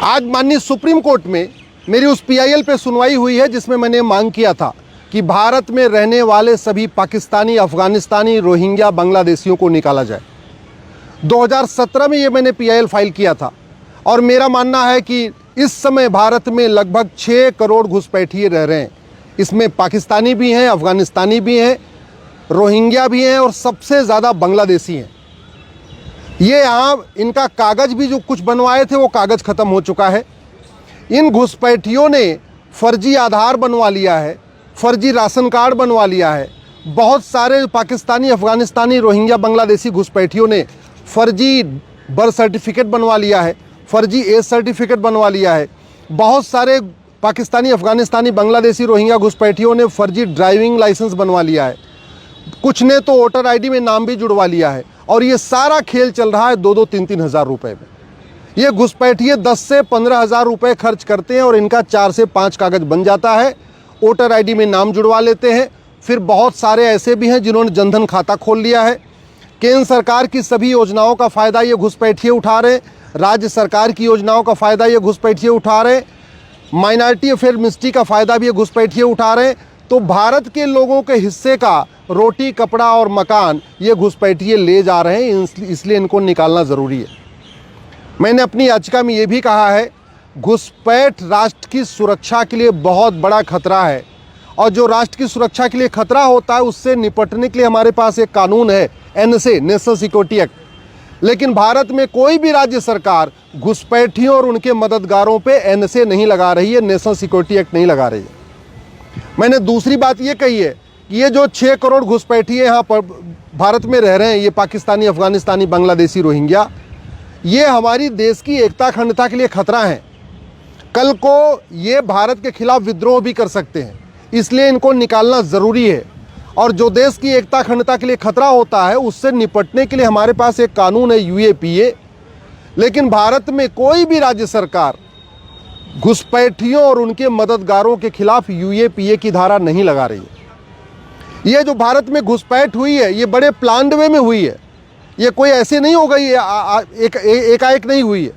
आज माननीय supreme court में मेरी उस पीआईएल पे सुनवाई हुई है जिसमें मैंने मांग किया था कि भारत में रहने वाले सभी पाकिस्तानी, अफगानिस्तानी, रोहिंग्या, बांग्लादेशियों को निकाला जाए। 2017 में ये मैंने पीआईएल फाइल किया था और मेरा मानना है कि इस समय भारत में लगभग 6 करोड़ घुसपैठिए रह रहे हैं। इसमें पाकिस्तानी भी हैं, अफगानिस्तानी भी हैं, रोहिंग्या भी हैं और सबसे ज़्यादा बांग्लादेशी हैं। ये यहाँ इनका कागज़ भी जो कुछ बनवाए थे वो कागज़ ख़त्म हो चुका है। इन घुसपैठियों ने फर्जी आधार बनवा लिया है, फर्जी राशन कार्ड बनवा लिया है। बहुत सारे पाकिस्तानी, अफगानिस्तानी, रोहिंग्या, बांग्लादेशी घुसपैठियों ने फर्जी बर्थ सर्टिफिकेट बनवा लिया है, फर्जी एज सर्टिफिकेट बनवा लिया है। बहुत सारे पाकिस्तानी, अफगानिस्तानी, बांग्लादेशी, रोहिंग्या घुसपैठियों ने फर्जी ड्राइविंग लाइसेंस बनवा लिया है। कुछ ने तो वोटर आईडी में नाम भी जुड़वा लिया है और ये सारा खेल चल रहा है 2-2, 3-3 हज़ार रुपये में। ये घुसपैठिए 10 से 15 हज़ार रुपये खर्च करते हैं और इनका 4 से 5 कागज़ बन जाता है। वोटर आईडी में नाम जुड़वा लेते हैं। फिर बहुत सारे ऐसे भी हैं जिन्होंने जनधन खाता खोल लिया है। केंद्र सरकार की सभी योजनाओं का फ़ायदा ये घुसपैठिए उठा रहे, राज्य सरकार की योजनाओं का फ़ायदा ये घुसपैठिए उठा रहे, माइनॉरिटी अफेयर मिनिस्ट्री का फ़ायदा भी ये घुसपैठिए उठा रहे। तो भारत के लोगों के हिस्से का रोटी, कपड़ा और मकान ये घुसपैठिए ले जा रहे हैं, इसलिए इनको निकालना ज़रूरी है। मैंने अपनी याचिका में ये भी कहा है, घुसपैठ राष्ट्र की सुरक्षा के लिए बहुत बड़ा खतरा है और जो राष्ट्र की सुरक्षा के लिए खतरा होता है उससे निपटने के लिए हमारे पास एक कानून है, एनएसए, नेशनल सिक्योरिटी एक्ट। लेकिन भारत में कोई भी राज्य सरकार घुसपैठियों और उनके मददगारों पे एनएसए नहीं लगा रही है, नेशनल सिक्योरिटी एक्ट नहीं लगा रही है। मैंने दूसरी बात ये कही है कि ये जो 6 करोड़ घुसपैठिए यहाँ पर भारत में रह रहे हैं, ये पाकिस्तानी, अफगानिस्तानी, बांग्लादेशी, रोहिंग्या, ये हमारी देश की एकता, अखंडता के लिए खतरा है। कल को ये भारत के खिलाफ विद्रोह भी कर सकते हैं, इसलिए इनको निकालना ज़रूरी है। और जो देश की एकता, अखंडता के लिए खतरा होता है उससे निपटने के लिए हमारे पास एक कानून है, यूएपीए। लेकिन भारत में कोई भी राज्य सरकार घुसपैठियों और उनके मददगारों के खिलाफ यूएपीए की धारा नहीं लगा रही है। ये जो भारत में घुसपैठ हुई है ये बड़े प्लान्ड वे में हुई है, ये कोई ऐसे नहीं हो गई है, एकाएक नहीं हुई है।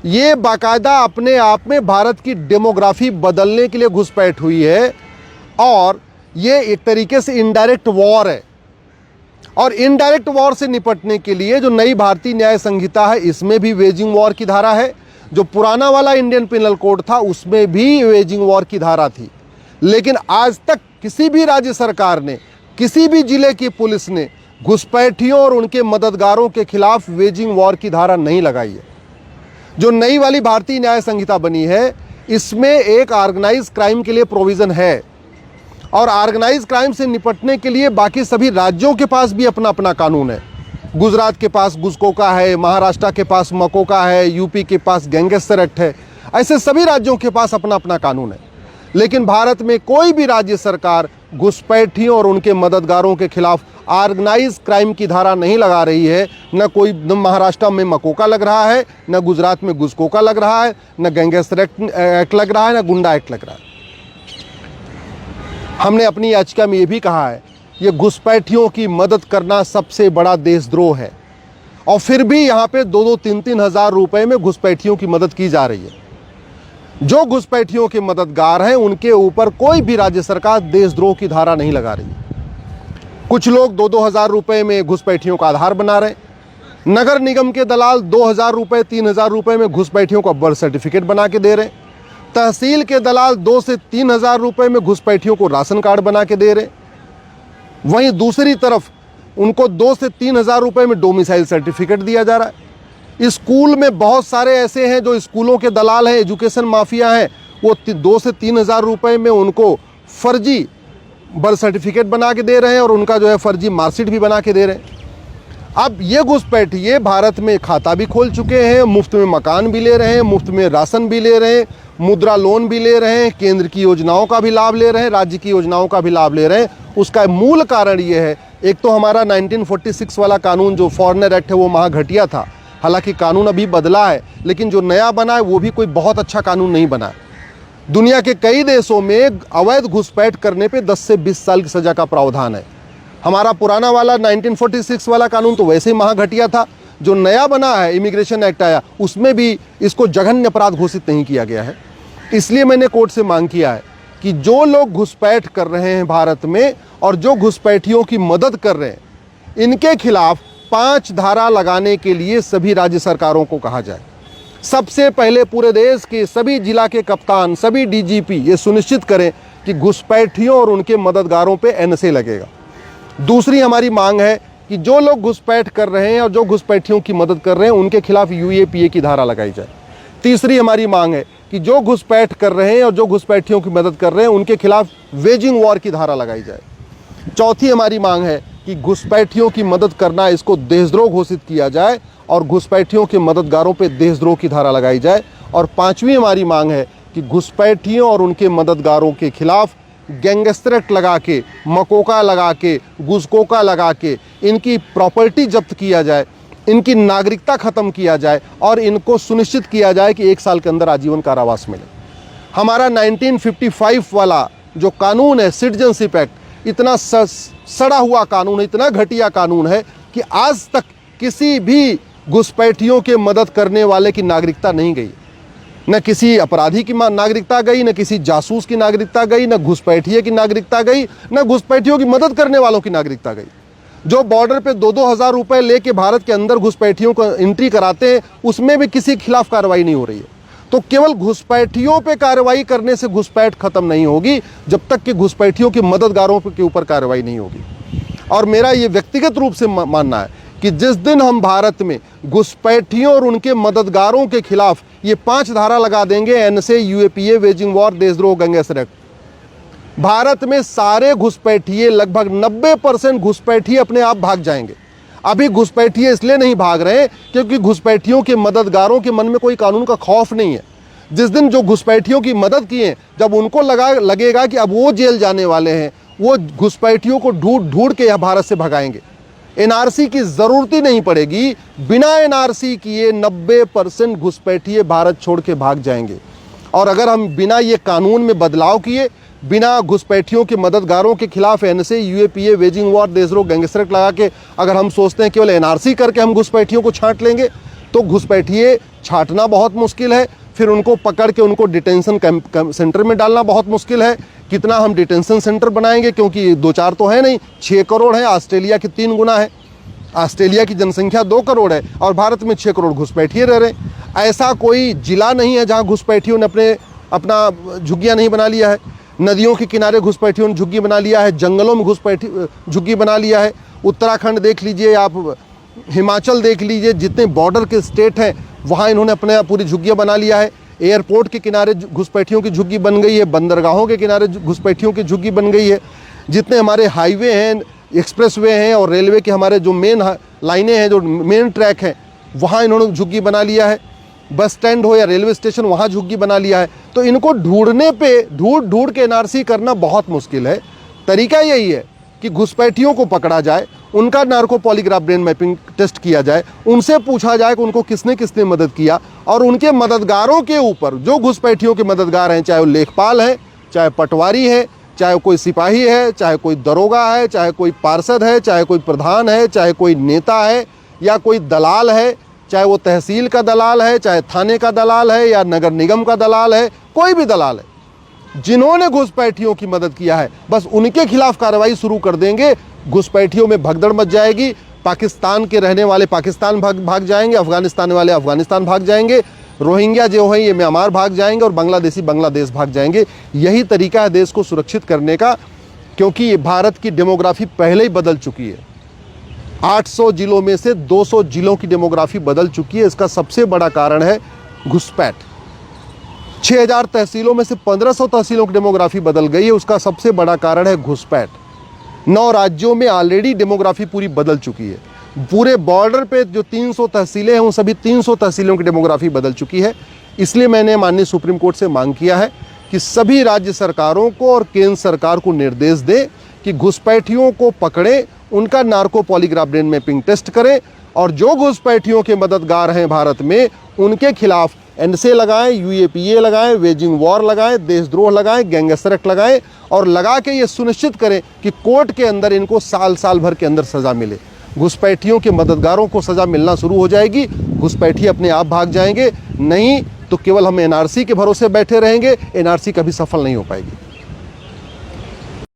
ये बाकायदा अपने आप में भारत की डेमोग्राफी बदलने के लिए घुसपैठ हुई है और ये एक तरीके से इनडायरेक्ट वॉर है। और इनडायरेक्ट वॉर से निपटने के लिए जो नई भारतीय न्याय संहिता है इसमें भी वेजिंग वॉर की धारा है। जो पुराना वाला इंडियन पिनल कोड था उसमें भी वेजिंग वॉर की धारा थी। लेकिन आज तक किसी भी राज्य सरकार ने, किसी भी जिले की पुलिस ने घुसपैठियों और उनके मददगारों के खिलाफ वेजिंग वॉर की धारा नहीं लगाई है। जो नई वाली भारतीय न्याय संहिता बनी है इसमें एक ऑर्गेनाइज क्राइम के लिए प्रोविज़न है और ऑर्गेनाइज क्राइम से निपटने के लिए बाकी सभी राज्यों के पास भी अपना अपना कानून है। गुजरात के पास गुस्को का है, महाराष्ट्र के पास मको का है, यूपी के पास गैंगस्टर एक्ट है। ऐसे सभी राज्यों के पास अपना अपना कानून है। लेकिन भारत में कोई भी राज्य सरकार घुसपैठियों और उनके मददगारों के खिलाफ ऑर्गेनाइज क्राइम की धारा नहीं लगा रही है। न महाराष्ट्र में मको का लग रहा है, न गुजरात में गुस्को का लग रहा है, न गैंगस्टर एक्ट लग रहा है, न गुंडा एक्ट लग रहा है। हमने अपनी याचिका में ये भी कहा है, ये घुसपैठियों की मदद करना सबसे बड़ा देशद्रोह है और फिर भी यहाँ पे 2-2, 3-3 हज़ार रुपये में घुसपैठियों की मदद की जा रही है। जो घुसपैठियों के मददगार हैं उनके ऊपर कोई भी राज्य सरकार देशद्रोह की धारा नहीं लगा रही है। कुछ लोग 2-2 हज़ार रुपये में घुसपैठियों का आधार बना रहे हैं। नगर निगम के दलाल 2,000 रुपये, 3,000 रुपये में घुसपैठियों का बर्थ सर्टिफिकेट बना के दे रहे हैं। तहसील के दलाल 2 से 3 हज़ार रुपये में घुसपैठियों को राशन कार्ड बना के दे रहे हैं। वहीं दूसरी तरफ उनको 2 से 3 हज़ार रुपये में डोमिसाइल सर्टिफिकेट दिया जा रहा है। स्कूल में बहुत सारे ऐसे हैं जो स्कूलों के दलाल हैं, एजुकेशन माफिया हैं, वो 2 से 3 हज़ार रुपये में उनको फर्जी बर्थ सर्टिफिकेट बना के दे रहे हैं और उनका जो है फर्जी मार्कशीट भी बना के दे रहे हैं। अब ये घुसपैठिए भारत में खाता भी खोल चुके हैं, मुफ्त में मकान भी ले रहे हैं, मुफ्त में राशन भी ले रहे हैं, मुद्रा लोन भी ले रहे हैं, केंद्र की योजनाओं का भी लाभ ले रहे हैं, राज्य की योजनाओं का भी लाभ ले रहे हैं। उसका मूल कारण ये है, एक तो हमारा 1946 वाला कानून जो फॉरेनर एक्ट है वो महाघटिया था। हालांकि कानून अभी बदला है लेकिन जो नया बना है वो भी कोई बहुत अच्छा कानून नहीं बना है। दुनिया के कई देशों में अवैध घुसपैठ करने पे 10 से 20 साल की सज़ा का प्रावधान है। हमारा पुराना वाला 1946 वाला कानून तो वैसे ही महाघटिया था, जो नया बना है इमिग्रेशन एक्ट आया, उसमें भी इसको जघन्य अपराध घोषित नहीं किया गया है। इसलिए मैंने कोर्ट से मांग किया है कि जो लोग घुसपैठ कर रहे हैं भारत में और जो घुसपैठियों की मदद कर रहे हैं, इनके खिलाफ 5 धारा लगाने के लिए सभी राज्य सरकारों को कहा जाए। सबसे पहले पूरे देश के सभी जिला के कप्तान, सभी डीजीपी ये सुनिश्चित करें कि घुसपैठियों और उनके मददगारों पे एनएसए लगेगा। दूसरी हमारी मांग है कि जो लोग घुसपैठ कर रहे हैं और जो घुसपैठियों की मदद कर रहे हैं, उनके खिलाफ यूएपीए की धारा लगाई जाए। तीसरी हमारी मांग है कि जो घुसपैठ कर रहे हैं और जो घुसपैठियों की मदद कर रहे हैं, उनके खिलाफ वेजिंग वॉर की धारा लगाई जाए। चौथी हमारी मांग है कि घुसपैठियों की मदद करना, इसको देशद्रोह घोषित किया जाए और घुसपैठियों के मददगारों पे देशद्रोह की धारा लगाई जाए। और पांचवी हमारी मांग है कि घुसपैठियों और उनके मददगारों के खिलाफ गैंगस्टर एक्ट लगा के, मकोका लगा के, घुसकोका लगा के इनकी प्रॉपर्टी जब्त किया जाए, इनकी नागरिकता ख़त्म किया जाए और इनको सुनिश्चित किया जाए कि 1 साल के अंदर आजीवन कारावास मिले। हमारा 1955 वाला जो कानून है, सिटीजनशिप एक्ट, इतना सड़ा हुआ कानून है, इतना घटिया कानून है कि आज तक किसी भी घुसपैठियों के मदद करने वाले की नागरिकता नहीं गई। न किसी अपराधी की नागरिकता गई, न किसी जासूस की नागरिकता गई, न घुसपैठिए की नागरिकता गई, न घुसपैठियों की मदद करने वालों की नागरिकता गई। जो बॉर्डर पे 2-2 हज़ार रुपए लेके भारत के अंदर घुसपैठियों को एंट्री कराते हैं, उसमें भी किसी के खिलाफ कार्रवाई नहीं हो रही है। तो केवल घुसपैठियों पे कार्रवाई करने से घुसपैठ खत्म नहीं होगी जब तक कि घुसपैठियों के मददगारों के ऊपर कार्रवाई नहीं होगी। और मेरा ये व्यक्तिगत रूप से मानना है कि जिस दिन हम भारत में घुसपैठियों और उनके मददगारों के खिलाफ ये 5 धारा लगा देंगे, एनएसए, यूएपीए, वेजिंग वॉर, देशद्रोह, गैंगस्टर एक्ट, भारत में सारे घुसपैठिए, लगभग 90% घुसपैठिए अपने आप भाग जाएंगे। अभी घुसपैठिए इसलिए नहीं भाग रहे क्योंकि घुसपैठियों के मददगारों के मन में कोई कानून का खौफ नहीं है। जिस दिन जो घुसपैठियों की मदद किए, जब उनको लगेगा कि अब वो जेल जाने वाले हैं, वो घुसपैठियों को ढूंढ के यहाँ भारत से भगाएंगे। एनआरसी की ज़रूरत ही नहीं पड़ेगी। बिना एनआरसी किए 90% घुसपैठिए भारत छोड़ के भाग जाएंगे। और अगर हम बिना ये कानून में बदलाव किए, बिना घुसपैठियों के मददगारों के खिलाफ एनएसए, यूएपीए, वेजिंग वॉर, देशद्रोह, गैंगस्टर एक्ट लगा के अगर हम सोचते हैं केवल एनआरसी करके हम घुसपैठियों को छांट लेंगे, तो घुसपैठिए छांटना बहुत मुश्किल है। फिर उनको पकड़ के उनको डिटेंशन सेंटर में डालना बहुत मुश्किल है। कितना हम डिटेंशन सेंटर बनाएंगे, क्योंकि 2-4 तो है नहीं, 6 करोड़ है, ऑस्ट्रेलिया की 3 गुना है। ऑस्ट्रेलिया की जनसंख्या 2 करोड़ है और भारत में 6 करोड़ घुसपैठिए रह रहे हैं। ऐसा कोई जिला नहीं है जहाँ घुसपैठियों ने अपना झुग्गियाँ नहीं बना लिया है। नदियों के किनारे घुसपैठियों ने झुग्गी बना लिया है, जंगलों में घुसपैठी झुग्गी बना लिया है। उत्तराखंड देख लीजिए आप, हिमाचल देख लीजिए, जितने बॉर्डर के स्टेट हैं वहाँ इन्होंने अपने पूरी झुग्गियाँ बना लिया है। एयरपोर्ट के किनारे घुसपैठियों की झुग्गी बन गई है, बंदरगाहों के किनारे घुसपैठियों की झुग्गी बन गई है। जितने हमारे हाईवे हैं, एक्सप्रेसवे हैं और रेलवे के हमारे जो मेन लाइनें हैं, जो मेन ट्रैक हैं, वहाँ इन्होंने झुग्गी बना लिया है। बस स्टैंड हो या रेलवे स्टेशन, वहाँ झुग्गी बना लिया है। तो इनको ढूंढने पे ढूंढ के एनआरसी करना बहुत मुश्किल है। तरीका यही है कि घुसपैठियों को पकड़ा जाए, उनका narco polygraph brain mapping test किया जाए, उनसे पूछा जाए कि उनको किसने किसने मदद किया, और उनके मददगारों के ऊपर, जो घुसपैठियों के मददगार हैं, चाहे वो लेखपाल है, चाहे पटवारी है, चाहे कोई सिपाही है, चाहे कोई दरोगा है, चाहे कोई पार्षद है, चाहे कोई प्रधान है, चाहे कोई नेता है या कोई दलाल है, चाहे वो तहसील का दलाल है, चाहे थाने का दलाल है या नगर निगम का दलाल है, कोई भी दलाल है, जिन्होंने घुसपैठियों की मदद किया है, बस उनके खिलाफ कार्रवाई शुरू कर देंगे। घुसपैठियों में भगदड़ मच जाएगी। पाकिस्तान के रहने वाले पाकिस्तान भाग जाएंगे, अफगानिस्तान वाले अफगानिस्तान भाग जाएंगे, रोहिंग्या जो है ये म्यांमार भाग जाएंगे और बांग्लादेशी बांग्लादेश भाग जाएंगे। यही तरीका है देश को सुरक्षित करने का, क्योंकि भारत की डेमोग्राफी पहले ही बदल चुकी है। 800 जिलों में से 200 जिलों की डेमोग्राफी बदल चुकी है। इसका सबसे बड़ा कारण है घुसपैठ। 6000 तहसीलों में से 1500 तहसीलों की डेमोग्राफी बदल गई है, उसका सबसे बड़ा कारण है घुसपैठ। 9 राज्यों में ऑलरेडी डेमोग्राफी पूरी बदल चुकी है। पूरे बॉर्डर पे जो 300 तहसीलें हैं, उन सभी 300 तहसीलों की डेमोग्राफी बदल चुकी है। इसलिए मैंने माननीय सुप्रीम कोर्ट से मांग किया है कि सभी राज्य सरकारों को और केंद्र सरकार को निर्देश दें कि घुसपैठियों को पकड़ें, उनका narco polygraph brain mapping test करें, और जो घुसपैठियों के मददगार हैं भारत में, उनके खिलाफ एनएसए लगाएं, यूएपीए लगाएं, वेजिंग वॉर लगाएं, देशद्रोह लगाएं, गैंगस्टर एक्ट लगाएं, और लगा के ये सुनिश्चित करें कि कोर्ट के अंदर इनको साल भर के अंदर सज़ा मिले। घुसपैठियों के मददगारों को सज़ा मिलना शुरू हो जाएगी, घुसपैठी अपने आप भाग जाएंगे, नहीं तो केवल हम एनआरसी के भरोसे बैठे रहेंगे, एनआरसी कभी सफल नहीं हो पाएगी।